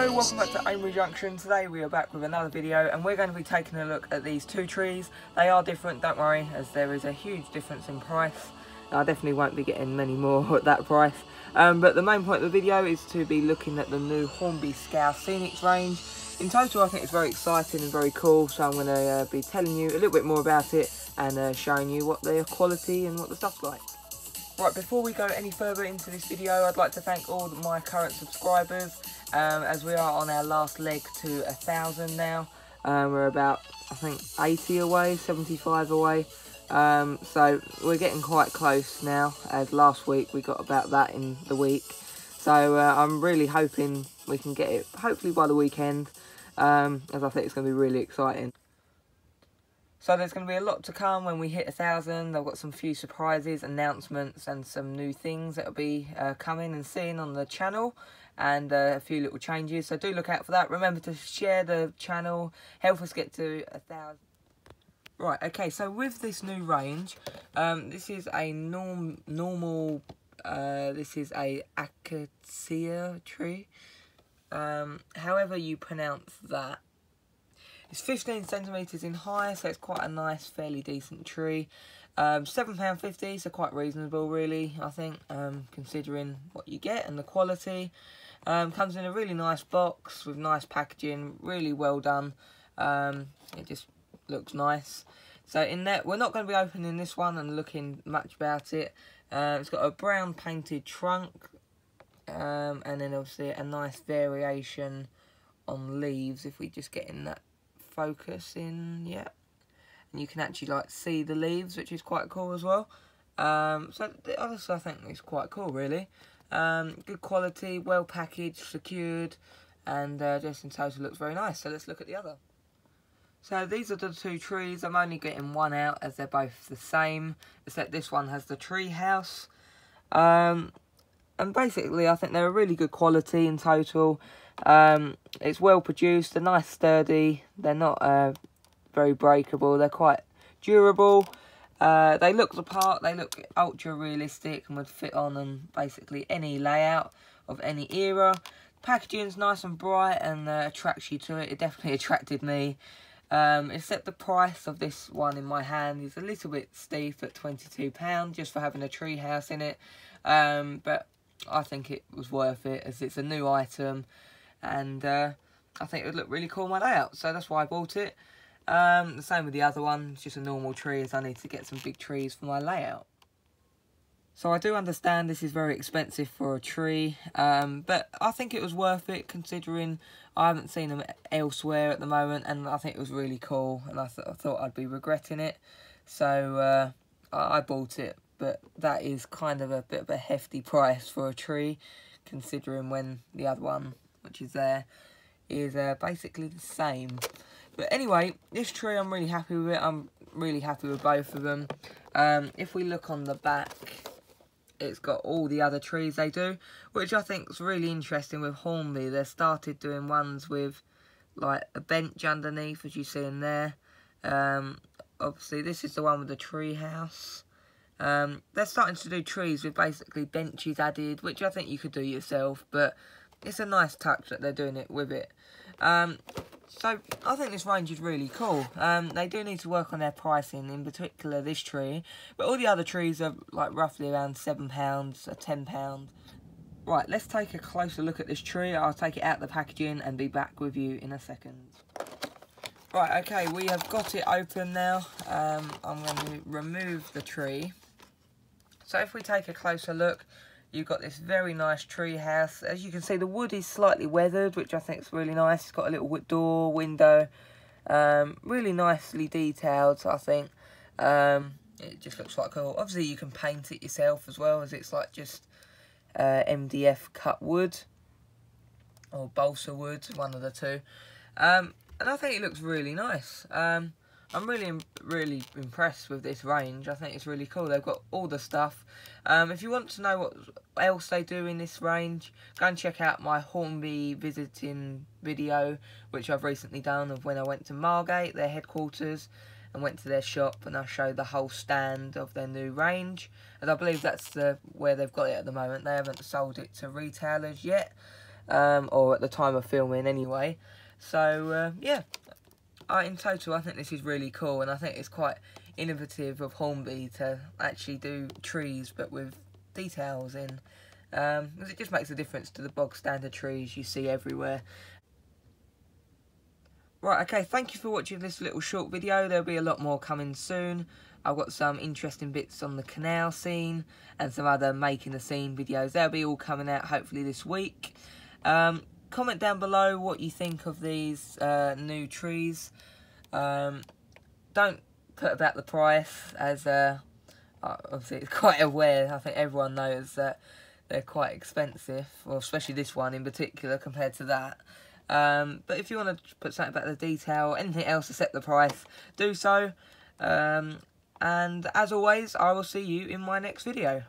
Hello, welcome back to Amory Junction. Today we are back with another video and we're going to be taking a look at these two trees. They are different, don't worry, as there is a huge difference in price. I definitely won't be getting many more at that price. But the main point of the video is to be looking at the new Hornby Scenics range. In total I think it's very exciting and very cool, so I'm going to be telling you a little bit more about it and showing you what their quality and what the stuff's like. Right, before we go any further into this video, I'd like to thank all of my current subscribers, as we are on our last leg to 1,000 now. We're about, I think, 80 away, 75 away, so we're getting quite close now, as last week we got about that in the week. So I'm really hoping we can get it, hopefully by the weekend, as I think it's going to be really exciting. So there's going to be a lot to come when we hit 1,000. I've got some few surprises, announcements and some new things that will be coming and seeing on the channel, and a few little changes, so do look out for that. Remember to share the channel, help us get to 1,000. Right, okay, so with this new range, this is a this is a acacia tree, however you pronounce that. It's 15 centimetres in height, so it's quite a nice, fairly decent tree. £7.50, so quite reasonable really, I think, considering what you get and the quality. Comes in a really nice box with nice packaging, really well done. It just looks nice. So in that, we're not going to be opening this one and looking much about it. It's got a brown painted trunk, and then obviously a nice variation on leaves, if we just get in that focus in, yeah, and you can actually like see the leaves, which is quite cool as well. So honestly I think it's quite cool really. Good quality, well packaged, secured, and just in total looks very nice. So let's look at the other. So these are the two trees. I'm only getting one out as they're both the same, except this one has the Treehouse, and basically I think they're a really good quality in total. It's well produced, they're nice sturdy, they're not very breakable, they're quite durable. They look the part, they look ultra realistic and would fit on basically any layout of any era. Packaging's nice and bright and attracts you to it. It definitely attracted me, except the price of this one in my hand is a little bit steep at £22 just for having a tree house in it, but I think it was worth it as it's a new item. And I think it would look really cool on my layout, so that's why I bought it. The same with the other one, it's just a normal tree, as I need to get some big trees for my layout. So I do understand this is very expensive for a tree, but I think it was worth it considering I haven't seen them elsewhere at the moment, and I think it was really cool, and I thought I'd be regretting it. So I bought it, but that is kind of a bit of a hefty price for a tree, considering when the other one, which is there, is basically the same. But anyway, this tree, I'm really happy with it. I'm really happy with both of them. If we look on the back, it's got all the other trees they do, which I think is really interesting with Hornby. They started doing ones with like a bench underneath, as you see in there. Obviously this is the one with the tree house. They're starting to do trees with basically benches added, which I think you could do yourself, but it's a nice touch that they're doing it with it. So I think this range is really cool. They do need to work on their pricing, in particular this tree, but all the other trees are like roughly around £7 or £10. Right, let's take a closer look at this tree. I'll take it out of the packaging and be back with you in a second. Right, okay, we have got it open now. I'm going to remove the tree. So if we take a closer look, you've got this very nice tree house. As you can see, the wood is slightly weathered, which I think is really nice. It's got a little door, window, really nicely detailed, I think. It just looks quite cool. Obviously, you can paint it yourself as well, as it's like just MDF cut wood, or balsa wood, one of the two. And I think it looks really nice. I'm really impressed with this range. I think it's really cool. They've got all the stuff. If you want to know what else they do in this range, go and check out my Hornby visiting video, which I've recently done of when I went to Margate, their headquarters, and went to their shop, and I showed the whole stand of their new range. And I believe that's where they've got it at the moment. They haven't sold it to retailers yet. or at the time of filming anyway. So yeah, in total I think this is really cool, and I think it's quite innovative of Hornby to actually do trees but with details in, because it just makes a difference to the bog standard trees you see everywhere. Right, okay, thank you for watching this little short video. There'll be a lot more coming soon. I've got some interesting bits on the canal scene and some other making the scene videos. They'll be all coming out hopefully this week. Comment down below what you think of these new trees. Don't put about the price, as obviously it's quite aware. I think everyone knows that they're quite expensive, well, especially this one in particular compared to that. But if you want to put something about the detail, anything else except the price, do so. And as always, I will see you in my next video.